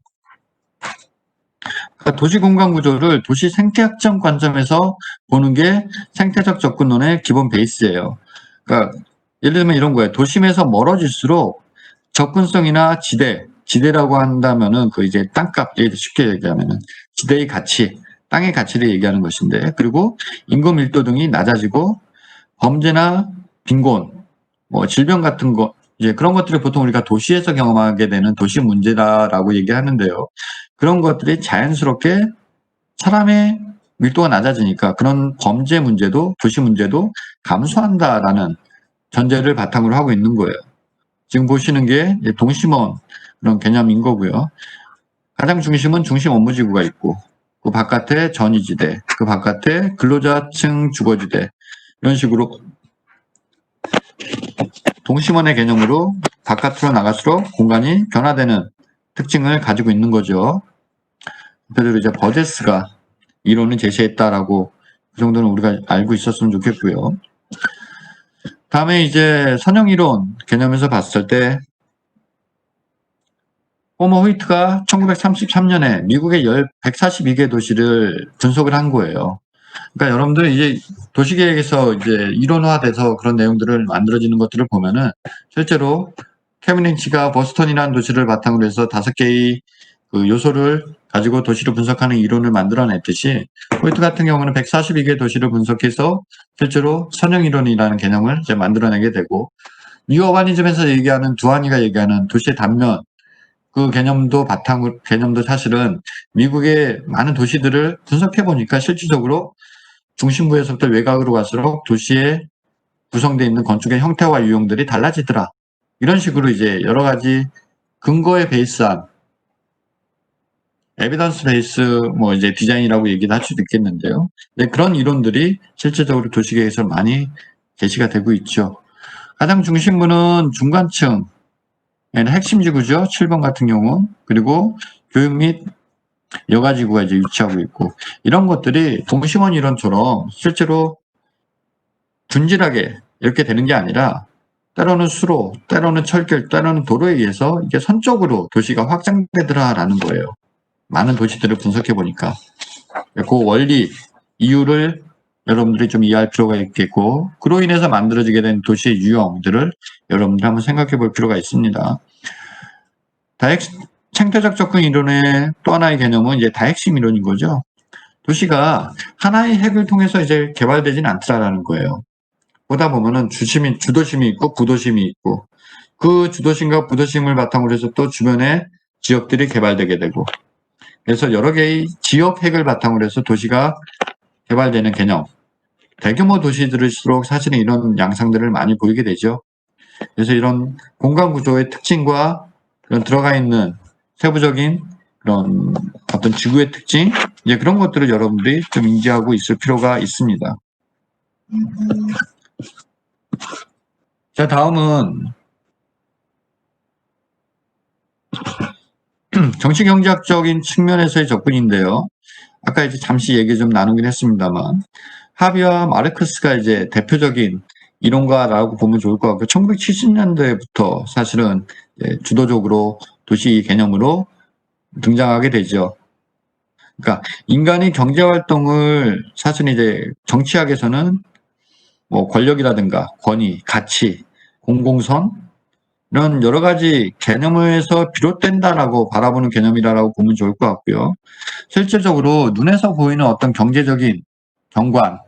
도시 공간 구조를 도시 생태학적 관점에서 보는 게 생태적 접근론의 기본 베이스예요. 그러니까 예를 들면 이런 거예요. 도심에서 멀어질수록 접근성이나 지대라고 한다면은 그 이제 땅값, 쉽게 얘기하면은 지대의 가치, 땅의 가치를 얘기하는 것인데, 그리고 인구 밀도 등이 낮아지고 범죄나 빈곤, 뭐 질병 같은 거, 이제 그런 것들을 보통 우리가 도시에서 경험하게 되는 도시 문제다라고 얘기하는데요. 그런 것들이 자연스럽게 사람의 밀도가 낮아지니까 그런 범죄 문제도 도시 문제도 감소한다라는 전제를 바탕으로 하고 있는 거예요. 지금 보시는 게 동심원 그런 개념인 거고요. 가장 중심은 중심 업무지구가 있고 그 바깥에 전이지대, 그 바깥에 근로자층 주거지대 이런 식으로 동심원의 개념으로 바깥으로 나갈수록 공간이 변화되는 특징을 가지고 있는 거죠. 대표적으로 이제 버제스가 이론을 제시했다라고 그 정도는 우리가 알고 있었으면 좋겠고요. 다음에 이제 선형이론 개념에서 봤을 때 호머 호이트가 1933년에 미국의 142개 도시를 분석을 한 거예요. 그러니까 여러분들 이제 도시계획에서 이제 이론화돼서 그런 내용들을 만들어지는 것들을 보면은 실제로 케빈 린치가 버스턴이라는 도시를 바탕으로 해서 5개의 그 요소를 가지고 도시를 분석하는 이론을 만들어냈듯이 호이트 같은 경우는 142개 도시를 분석해서 실제로 선형이론이라는 개념을 이제 만들어내게 되고 뉴 어바니즘에서 얘기하는 두하니가 얘기하는 도시의 단면 그 개념도 사실은 미국의 많은 도시들을 분석해 보니까 실질적으로 중심부에서부터 외곽으로 갈수록 도시에 구성되어 있는 건축의 형태와 유형들이 달라지더라. 이런 식으로 이제 여러 가지 근거에 베이스한 에비던스 베이스 뭐 이제 디자인이라고 얘기를 할 수도 있겠는데요. 네, 그런 이론들이 실질적으로 도시계획에서 많이 제시가 되고 있죠. 가장 중심부는 중간층, 핵심 지구죠. 7번 같은 경우. 그리고 교육 및 여가지구가 이제 위치하고 있고, 이런 것들이 동심원 이론처럼 실제로 균질하게 이렇게 되는 게 아니라 때로는 수로, 때로는 철길, 때로는 도로에 의해서 이게 선적으로 도시가 확장되더라라는 거예요. 많은 도시들을 분석해 보니까. 그 원리, 이유를 여러분들이 좀 이해할 필요가 있겠고, 그로 인해서 만들어지게 된 도시의 유형들을 여러분들이 한번 생각해 볼 필요가 있습니다. 생태적 접근 이론의 또 하나의 개념은 이제 다핵심 이론인 거죠. 도시가 하나의 핵을 통해서 이제 개발되진 않더라라는 거예요. 보다 보면은 주도심이 있고 부도심이 있고, 그 주도심과 부도심을 바탕으로 해서 또 주변에 지역들이 개발되게 되고, 그래서 여러 개의 지역 핵을 바탕으로 해서 도시가 개발되는 개념. 대규모 도시들일수록 사실은 이런 양상들을 많이 보이게 되죠. 그래서 이런 공간 구조의 특징과 그런 들어가 있는 세부적인 그런 어떤 지구의 특징, 이제 그런 것들을 여러분들이 좀 인지하고 있을 필요가 있습니다. 자, 다음은 정치 경제학적인 측면에서의 접근인데요. 아까 이제 잠시 얘기 좀 나누긴 했습니다만, 하비와 마르크스가 이제 대표적인 이론가라고 보면 좋을 것 같고, 1970년대부터 사실은 주도적으로 도시 개념으로 등장하게 되죠. 그러니까 인간이 경제 활동을 사실 이제 정치학에서는 뭐 권력이라든가 권위, 가치, 공공선 이런 여러 가지 개념에서 비롯된다라고 바라보는 개념이라고 보면 좋을 것 같고요. 실질적으로 눈에서 보이는 어떤 경제적인 경관을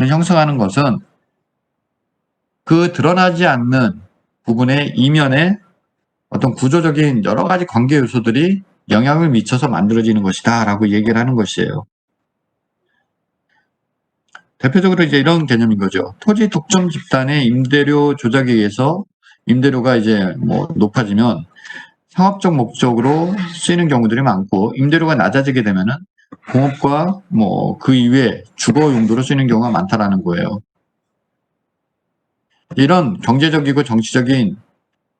형성하는 것은 그 드러나지 않는 부분의 이면에 어떤 구조적인 여러 가지 관계 요소들이 영향을 미쳐서 만들어지는 것이다 라고 얘기를 하는 것이에요. 대표적으로 이제 이런 개념인 거죠. 토지 독점 집단의 임대료 조작에 의해서 임대료가 이제 뭐 높아지면 상업적 목적으로 쓰이는 경우들이 많고, 임대료가 낮아지게 되면은 공업과 뭐 그 이외에 주거 용도로 쓰이는 경우가 많다라는 거예요. 이런 경제적이고 정치적인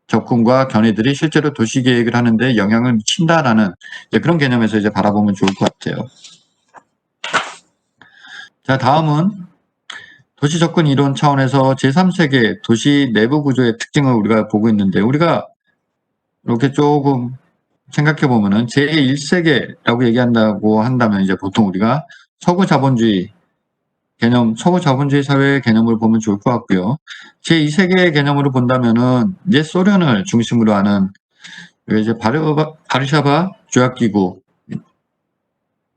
접근과 견해들이 실제로 도시 계획을 하는데 영향을 미친다라는 그런 개념에서 이제 바라보면 좋을 것 같아요. 자, 다음은 도시 접근 이론 차원에서 제3세계 도시 내부 구조의 특징을 우리가 보고 있는데, 우리가 이렇게 조금 생각해 보면은 제1세계라고 얘기한다고 한다면 이제 보통 우리가 서구 자본주의 개념, 서구 자본주의 사회의 개념을 보면 좋을 것 같고요. 제2세계의 개념으로 본다면은 옛 소련을 중심으로 하는 이제 바르샤바 조약기구,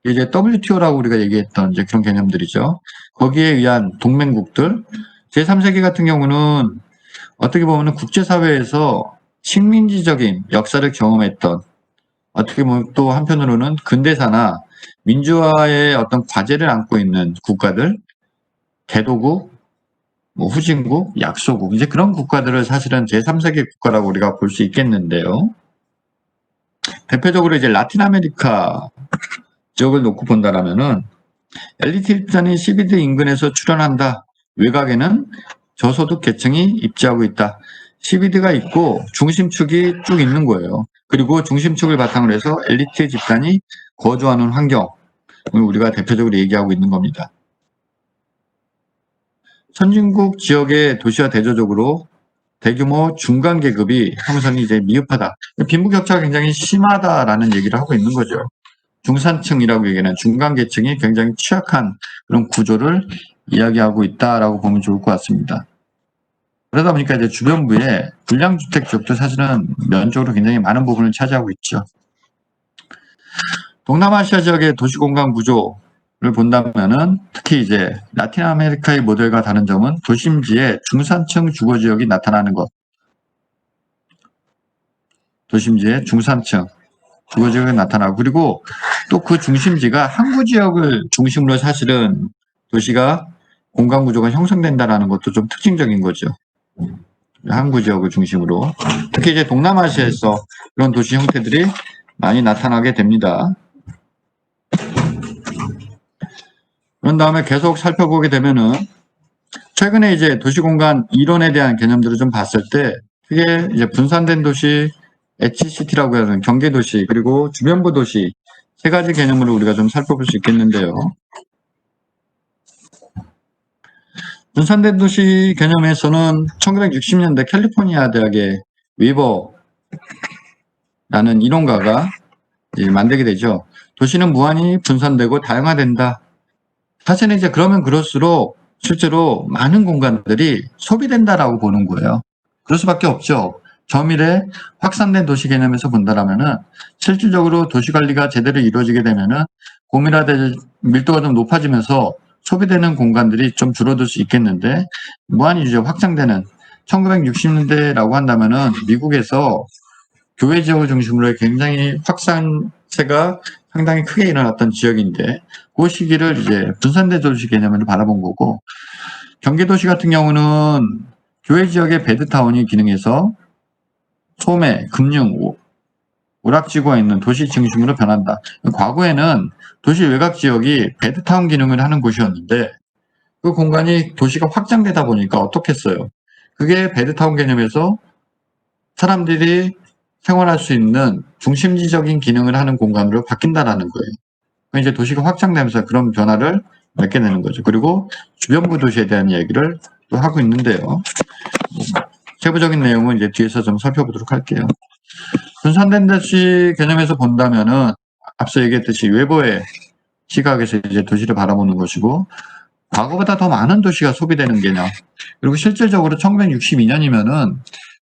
이제 WTO라고 우리가 얘기했던 이제 그런 개념들이죠. 거기에 의한 동맹국들, 제3세기 같은 경우는 어떻게 보면 국제사회에서 식민지적인 역사를 경험했던, 어떻게 보면 또 한편으로는 근대사나 민주화의 어떤 과제를 안고 있는 국가들, 개도국, 뭐 후진국, 약소국, 이제 그런 국가들을 사실은 제3세계 국가라고 우리가 볼 수 있겠는데요. 대표적으로 이제 라틴 아메리카 지역을 놓고 본다라면은 엘리트 집단이 CBD 인근에서 출현한다. 외곽에는 저소득 계층이 입지하고 있다. CBD가 있고 중심축이 쭉 있는 거예요. 그리고 중심축을 바탕으로 해서 엘리트 집단이 거주하는 환경을 우리가 대표적으로 얘기하고 있는 겁니다. 선진국 지역의 도시와 대조적으로 대규모 중간 계급이 형성이 이제 미흡하다. 빈부격차가 굉장히 심하다라는 얘기를 하고 있는 거죠. 중산층이라고 얘기하는 중간 계층이 굉장히 취약한 그런 구조를 이야기하고 있다라고 보면 좋을 것 같습니다. 그러다 보니까 이제 주변부에 불량주택 지역도 사실은 면적으로 굉장히 많은 부분을 차지하고 있죠. 동남아시아 지역의 도시공간 구조를 본다면은 특히 이제 라틴 아메리카의 모델과 다른 점은 도심지에 중산층 주거지역이 나타나는 것. 도심지에 중산층 주거지역이 나타나고, 그리고 또 그 중심지가 항구 지역을 중심으로 사실은 도시가 공간 구조가 형성된다라는 것도 좀 특징적인 거죠. 항구 지역을 중심으로. 특히 이제 동남아시아에서 그런 도시 형태들이 많이 나타나게 됩니다. 그런 다음에 계속 살펴보게 되면은 최근에 이제 도시공간 이론에 대한 개념들을 좀 봤을 때 크게 이제 분산된 도시, 엣지시티라고 하는 경계도시, 그리고 주변부 도시 세 가지 개념으로 우리가 좀 살펴볼 수 있겠는데요. 분산된 도시 개념에서는 1960년대 캘리포니아 대학의 위버라는 이론가가 이제 만들게 되죠. 도시는 무한히 분산되고 다양화된다. 사실은 이제 그러면 그럴수록 실제로 많은 공간들이 소비된다라고 보는 거예요. 그럴 수밖에 없죠. 점일에 확산된 도시 개념에서 본다라면은 실질적으로 도시 관리가 제대로 이루어지게 되면은 고밀화될 밀도가 좀 높아지면서 소비되는 공간들이 좀 줄어들 수 있겠는데 무한히 이제 확장되는 1960년대라고 한다면은 미국에서 교외 지역을 중심으로 굉장히 확산세가 상당히 크게 일어났던 지역인데 그 시기를 이제 분산된 도시 개념으로 바라본 거고 경기도시 같은 경우는 교외 지역의 베드타운이 기능해서 소매, 금융, 오락지구가 있는 도시 중심으로 변한다. 과거에는 도시 외곽 지역이 베드타운 기능을 하는 곳이었는데 그 공간이 도시가 확장되다 보니까 어떻겠어요? 그게 베드타운 개념에서 사람들이 생활할 수 있는 중심지적인 기능을 하는 공간으로 바뀐다라는 거예요. 이제 도시가 확장되면서 그런 변화를 맺게 되는 거죠. 그리고 주변부 도시에 대한 얘기를 또 하고 있는데요. 세부적인 내용은 이제 뒤에서 좀 살펴보도록 할게요. 분산된 도시 개념에서 본다면은 앞서 얘기했듯이 웨버의 시각에서 이제 도시를 바라보는 것이고 과거보다 더 많은 도시가 소비되는 개념. 그리고 실질적으로 1962년이면은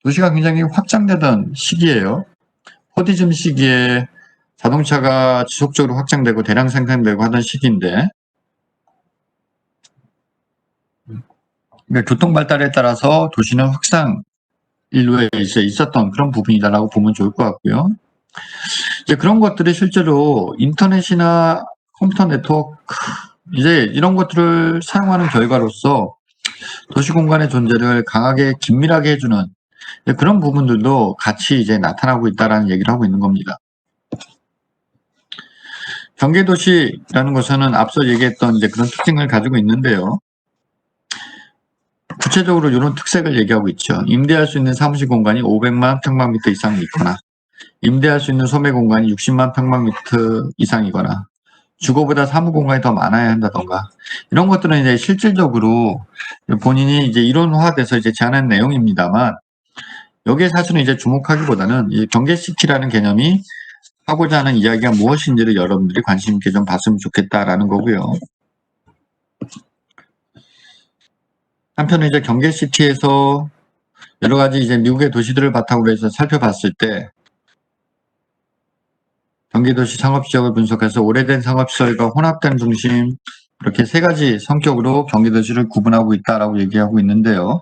도시가 굉장히 확장되던 시기예요. 포디즘 시기에 자동차가 지속적으로 확장되고 대량 생산되고 하던 시기인데 그러니까 교통 발달에 따라서 도시는 확장 인류에 이제 있었던 그런 부분이다라고 보면 좋을 것 같고요. 이제 그런 것들이 실제로 인터넷이나 컴퓨터 네트워크 이제 이런 것들을 사용하는 결과로서 도시 공간의 존재를 강하게 긴밀하게 해주는 그런 부분들도 같이 이제 나타나고 있다라는 얘기를 하고 있는 겁니다. 경계도시라는 것은 앞서 얘기했던 이제 그런 특징을 가지고 있는데요. 구체적으로 이런 특색을 얘기하고 있죠. 임대할 수 있는 사무실 공간이 500만 평방미터 이상이 있거나 임대할 수 있는 소매 공간이 60만 평방미터 이상이거나 주거보다 사무 공간이 더 많아야 한다던가 이런 것들은 이제 실질적으로 본인이 이제 이론화돼서 이제 제안한 내용입니다만 여기에 사실은 이제 주목하기보다는 이 경계시티라는 개념이 하고자 하는 이야기가 무엇인지를 여러분들이 관심 있게 좀 봤으면 좋겠다라는 거고요. 한편은 이제 경계시티에서 여러 가지 이제 미국의 도시들을 바탕으로 해서 살펴봤을 때 경기도시 상업지역을 분석해서 오래된 상업시설과 혼합된 중심 이렇게 세 가지 성격으로 경기도시를 구분하고 있다라고 얘기하고 있는데요.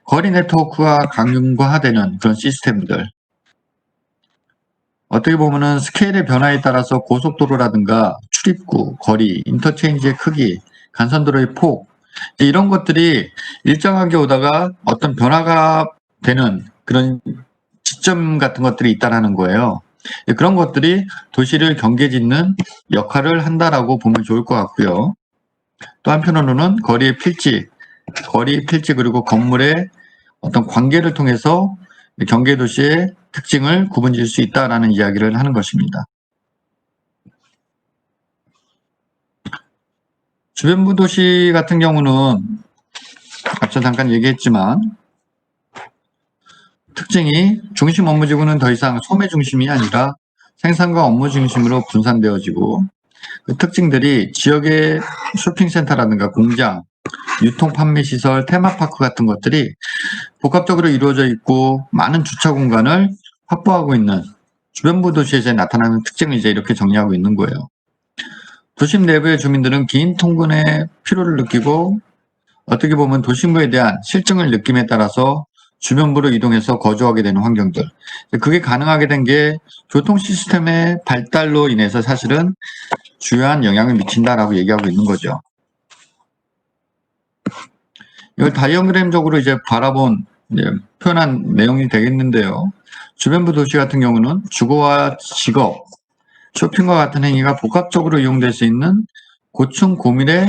거리 네트워크가 강화되는 그런 시스템들 어떻게 보면은 스케일의 변화에 따라서 고속도로라든가 출입구, 거리, 인터체인지의 크기, 간선도로의 폭 이런 것들이 일정하게 오다가 어떤 변화가 되는 그런 지점 같은 것들이 있다라는 거예요. 그런 것들이 도시를 경계짓는 역할을 한다라고 보면 좋을 것 같고요. 또 한편으로는 거리 필지 그리고 건물의 어떤 관계를 통해서 경계도시의 특징을 구분질 수 있다라는 이야기를 하는 것입니다. 주변부 도시 같은 경우는 앞서 잠깐 얘기했지만 특징이 중심 업무지구는 더 이상 소매 중심이 아니라 생산과 업무 중심으로 분산되어지고 그 특징들이 지역의 쇼핑센터라든가 공장, 유통 판매 시설, 테마파크 같은 것들이 복합적으로 이루어져 있고 많은 주차 공간을 확보하고 있는 주변부 도시에서 나타나는 특징을 이제 이렇게 정리하고 있는 거예요. 도심 내부의 주민들은 긴 통근의 피로를 느끼고 어떻게 보면 도심부에 대한 실증을 느낌에 따라서 주변부로 이동해서 거주하게 되는 환경들. 그게 가능하게 된 게 교통 시스템의 발달로 인해서 사실은 주요한 영향을 미친다라고 얘기하고 있는 거죠. 이걸 다이어그램적으로 이제 바라본 표현한 내용이 되겠는데요. 주변부 도시 같은 경우는 주거와 직업, 쇼핑과 같은 행위가 복합적으로 이용될 수 있는 고층 고밀의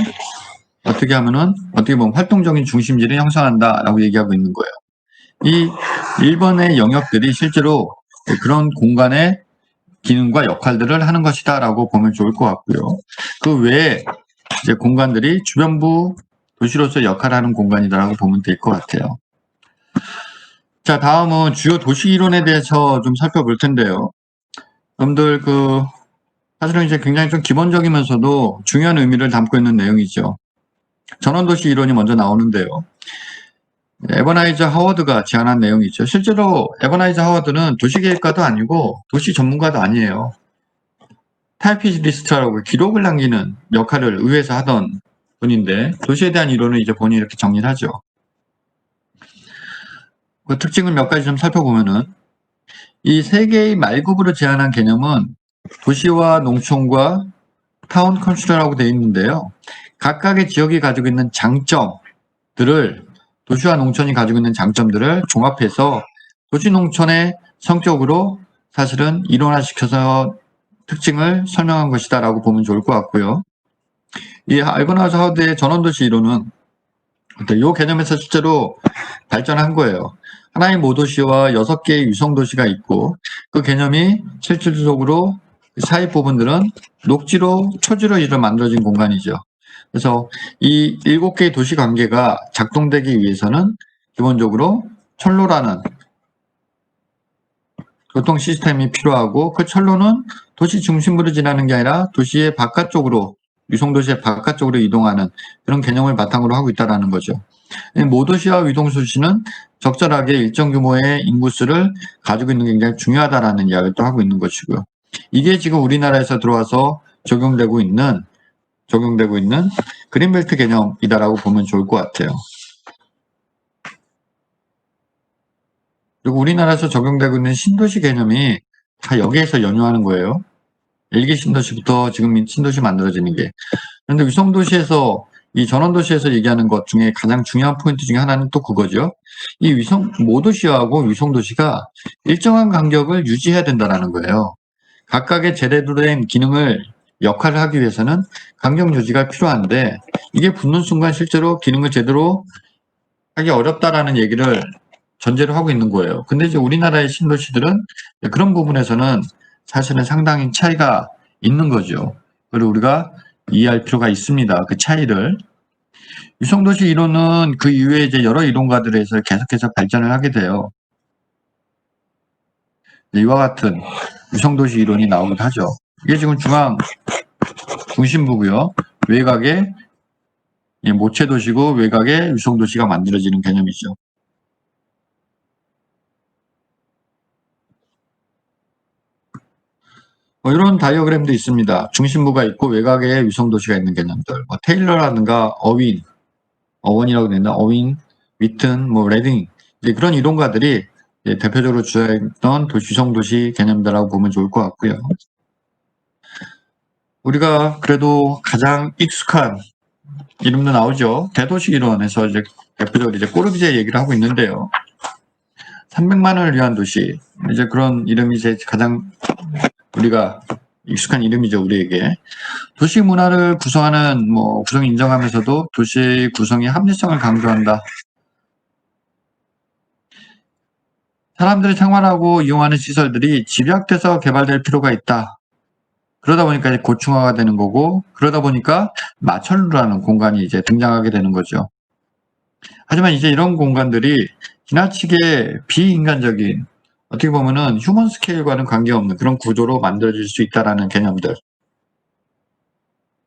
어떻게 보면 활동적인 중심지를 형성한다라고 얘기하고 있는 거예요. 이 1번의 영역들이 실제로 그런 공간의 기능과 역할들을 하는 것이다라고 보면 좋을 것 같고요. 그 외에 이제 공간들이 주변부 도시로서 역할을 하는 공간이다라고 보면 될 것 같아요. 자, 다음은 주요 도시 이론에 대해서 좀 살펴볼 텐데요. 여러분들 사실은 이제 굉장히 좀 기본적이면서도 중요한 의미를 담고 있는 내용이죠. 전원도시 이론이 먼저 나오는데요. 에버나이저 하워드가 제안한 내용이죠. 실제로 에버나이저 하워드는 도시계획가도 아니고 도시 전문가도 아니에요. 타이피스트라고 기록을 남기는 역할을 의회에서 하던 분인데 도시에 대한 이론을 이제 본인이 이렇게 정리를 하죠. 그 특징을 몇 가지 좀 살펴보면은 이 세 개의 말급으로 제안한 개념은 도시와 농촌과 타운 컨트롤이라고 되어 있는데요. 각각의 지역이 가지고 있는 장점들을 도시와 농촌이 가지고 있는 장점들을 종합해서 도시 농촌의 성격으로 사실은 이론화시켜서 특징을 설명한 것이다라고 보면 좋을 것 같고요. 이 알버나즈 하워드의 전원도시 이론은 이 개념에서 실제로 발전한 거예요. 하나의 모도시와 6개의 위성도시가 있고 그 개념이 실질적으로 사이 부분들은 녹지로 초지로 이를 만들어진 공간이죠. 그래서 이 7개의 도시 관계가 작동되기 위해서는 기본적으로 철로라는 교통 시스템이 필요하고 그 철로는 도시 중심부를 지나는 게 아니라 도시의 바깥쪽으로 위성도시의 바깥쪽으로 이동하는 그런 개념을 바탕으로 하고 있다는 거죠. 모도시와 위성도시는 적절하게 일정 규모의 인구수를 가지고 있는 게 굉장히 중요하다라는 이야기를 또 하고 있는 것이고요. 이게 지금 우리나라에서 들어와서 적용되고 있는 그린벨트 개념이다라고 보면 좋을 것 같아요. 그리고 우리나라에서 적용되고 있는 신도시 개념이 다 여기에서 연유하는 거예요. 1기 신도시부터 지금 신도시 만들어지는 게. 그런데 위성도시에서 이 전원도시에서 얘기하는 것 중에 가장 중요한 포인트 중에 하나는 또 그거죠. 이 모도시하고 위성도시가 일정한 간격을 유지해야 된다는 거예요. 각각의 제대로 된 역할을 하기 위해서는 간격 유지가 필요한데 이게 붙는 순간 실제로 기능을 제대로 하기 어렵다라는 얘기를 전제로 하고 있는 거예요. 근데 이제 우리나라의 신도시들은 그런 부분에서는 사실은 상당히 차이가 있는 거죠. 그리고 우리가 이해할 필요가 있습니다. 그 차이를. 위성도시 이론은 그 이후에 이제 여러 이론가들에서 계속해서 발전을 하게 돼요. 이와 같은 위성도시 이론이 나오기도 하죠. 이게 지금 중심부고요. 외곽에 모체도시고 외곽에 위성도시가 만들어지는 개념이죠. 이런 다이어그램도 있습니다. 중심부가 있고 외곽에 위성도시가 있는 개념들. 테일러라든가 어원이라고 된다. 어윈, 위튼, 레딩 그런 이론가들이 대표적으로 주장했던 위성도시 개념들이라고 보면 좋을 것 같고요. 우리가 그래도 가장 익숙한 이름도 나오죠. 대도시 이론에서 이제 대표적으로 이제 꼬르비제 얘기를 하고 있는데요. 300만 원을 위한 도시. 이제 그런 이름이 이제 가장 우리가 익숙한 이름이죠, 우리에게. 도시 문화를 구성하는, 구성을 인정하면서도 도시 구성의 합리성을 강조한다. 사람들이 생활하고 이용하는 시설들이 집약돼서 개발될 필요가 있다. 그러다 보니까 고층화가 되는 거고, 그러다 보니까 마철루라는 공간이 이제 등장하게 되는 거죠. 하지만 이제 이런 공간들이 지나치게 비인간적인, 어떻게 보면은 휴먼 스케일과는 관계없는 그런 구조로 만들어질 수 있다라는 개념들.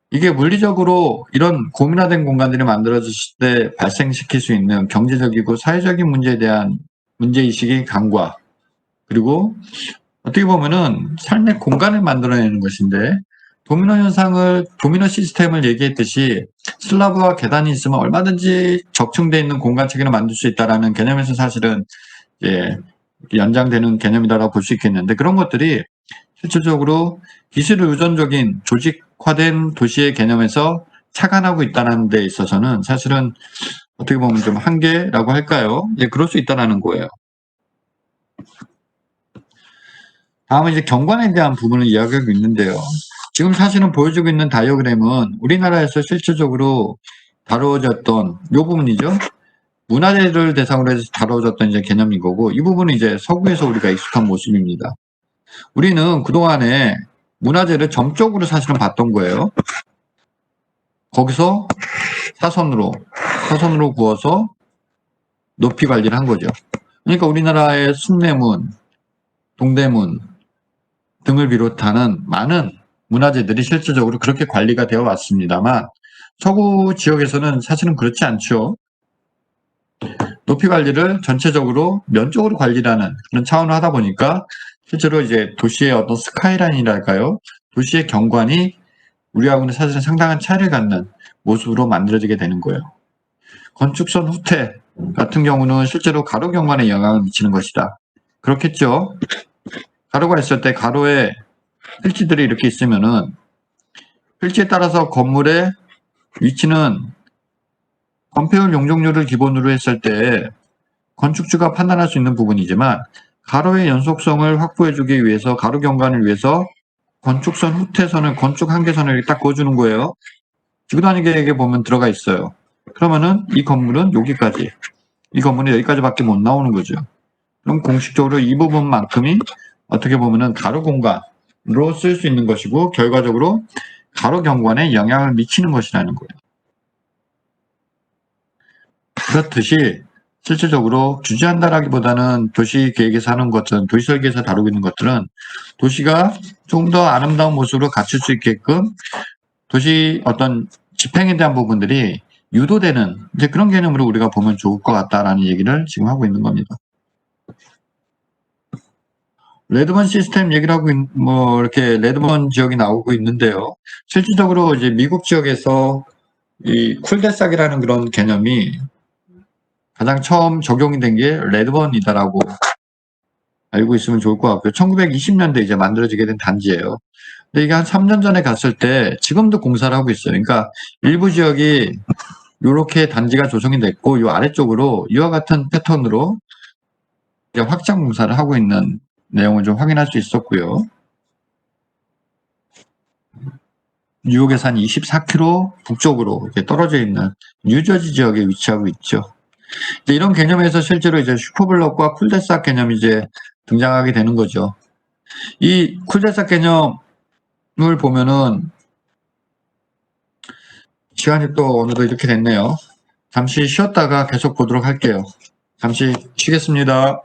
이게 물리적으로 이런 고민화된 공간들이 만들어졌을 때 발생시킬 수 있는 경제적이고 사회적인 문제에 대한 문제의식의 강화, 그리고 어떻게 보면은 삶의 공간을 만들어내는 것인데, 도미노 시스템을 얘기했듯이 슬라브와 계단이 있으면 얼마든지 적층되어 있는 공간 체계를 만들 수 있다라는 개념에서 사실은 연장되는 개념이다라고 볼 수 있겠는데, 그런 것들이 실질적으로 기술 의존적인 조직화된 도시의 개념에서 착안하고 있다는 데 있어서는 사실은 어떻게 보면 좀 한계라고 할까요? 그럴 수 있다는 거예요. 다음은 이제 경관에 대한 부분을 이야기하고 있는데요. 지금 사실은 보여주고 있는 다이어그램은 우리나라에서 실질적으로 다루어졌던 이 부분이죠. 문화재를 대상으로 해서 다뤄졌던 이제 개념인 거고, 이 부분은 이제 서구에서 우리가 익숙한 모습입니다. 우리는 그동안에 문화재를 점적으로 사실은 봤던 거예요. 거기서 사선으로 구워서 높이 관리를 한 거죠. 그러니까 우리나라의 숭례문, 동대문 등을 비롯하는 많은 문화재들이 실질적으로 그렇게 관리가 되어 왔습니다만 서구 지역에서는 사실은 그렇지 않죠. 높이 관리를 전체적으로 면적으로 관리를 하는 그런 차원을 하다 보니까 실제로 이제 도시의 어떤 스카이라인이랄까요? 도시의 경관이 우리하고는 사실은 상당한 차이를 갖는 모습으로 만들어지게 되는 거예요. 건축선 후퇴 같은 경우는 실제로 가로 경관에 영향을 미치는 것이다. 그렇겠죠? 가로가 있을 때 가로에 필지들이 이렇게 있으면은 필지에 따라서 건물의 위치는 건폐율 용적률을 기본으로 했을 때 건축주가 판단할 수 있는 부분이지만 가로의 연속성을 확보해주기 위해서 가로 경관을 위해서 건축선 후퇴선을 건축 한계선을 이렇게 딱 그어주는 거예요. 지구단위계획에 보면 들어가 있어요. 그러면은 이 건물은 여기까지, 이 건물은 여기까지밖에 못 나오는 거죠. 그럼 공식적으로 이 부분만큼이 어떻게 보면은 가로 공간으로 쓸 수 있는 것이고 결과적으로 가로 경관에 영향을 미치는 것이라는 거예요. 그렇듯이 실질적으로 규제한다라기보다는 도시계획에서 하는 것들은 도시설계에서 다루고 있는 것들은 도시가 좀 더 아름다운 모습으로 갖출 수 있게끔 도시 어떤 집행에 대한 부분들이 유도되는 이제 그런 개념으로 우리가 보면 좋을 것 같다라는 얘기를 지금 하고 있는 겁니다. 레드먼 시스템 얘기를 하고 뭐 이렇게 레드먼 지역이 나오고 있는데요. 실질적으로 이제 미국 지역에서 이 쿨데삭이라는 그런 개념이 가장 처음 적용이 된 게 레드먼이다라고 알고 있으면 좋을 것 같고요. 1920년대 이제 만들어지게 된 단지예요. 근데 이게 한 3년 전에 갔을 때 지금도 공사를 하고 있어요. 그러니까 일부 지역이 이렇게 단지가 조성이 됐고 이 아래쪽으로 이와 같은 패턴으로 이제 확장 공사를 하고 있는 내용을 좀 확인할 수 있었고요. 뉴욕에서 한 24km 북쪽으로 이렇게 떨어져 있는 뉴저지 지역에 위치하고 있죠. 이제 이런 개념에서 실제로 이제 슈퍼블럭과 쿨데삭 개념이 이제 등장하게 되는 거죠. 이 쿨데삭 개념을 보면은 시간이 또 어느덧 이렇게 됐네요. 잠시 쉬었다가 계속 보도록 할게요. 잠시 쉬겠습니다.